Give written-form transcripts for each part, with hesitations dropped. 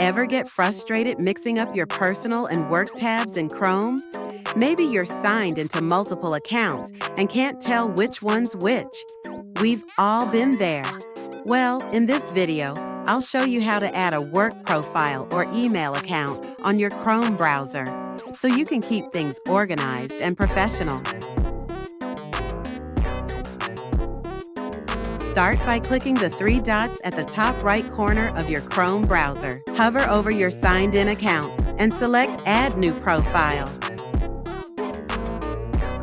Ever get frustrated mixing up your personal and work tabs in Chrome? Maybe you're signed into multiple accounts and can't tell which one's which. We've all been there. Well, in this video, I'll show you how to add a work profile or email account on your Chrome browser so you can keep things organized and professional. Start by clicking the three dots at the top right corner of your Chrome browser. Hover over your signed-in account and select Add New Profile.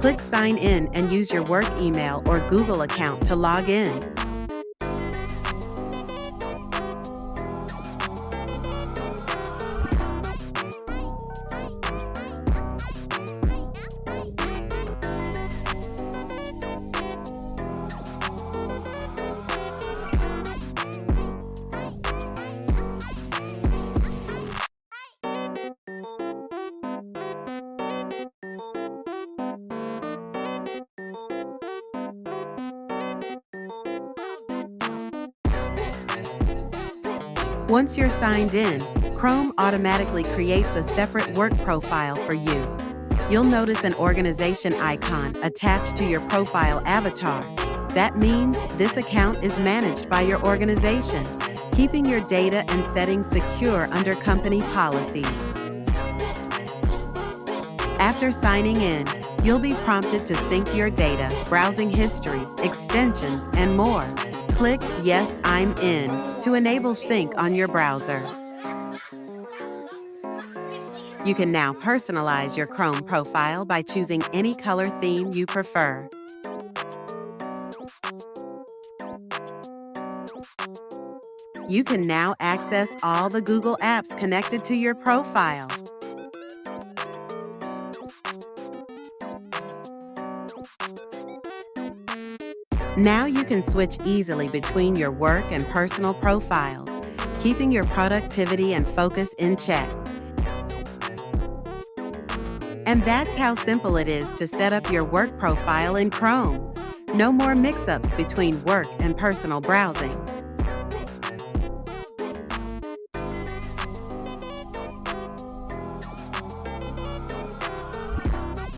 Click Sign In and use your work email or Google account to log in. Once you're signed in, Chrome automatically creates a separate work profile for you. You'll notice an organization icon attached to your profile avatar. That means this account is managed by your organization, keeping your data and settings secure under company policies. After signing in, you'll be prompted to sync your data, browsing history, extensions, and more. Click Yes, I'm in to enable sync on your browser. You can now personalize your Chrome profile by choosing any color theme you prefer. You can now access all the Google apps connected to your profile. Now you can switch easily between your work and personal profiles, keeping your productivity and focus in check. And that's how simple it is to set up your work profile in Chrome. No more mix-ups between work and personal browsing.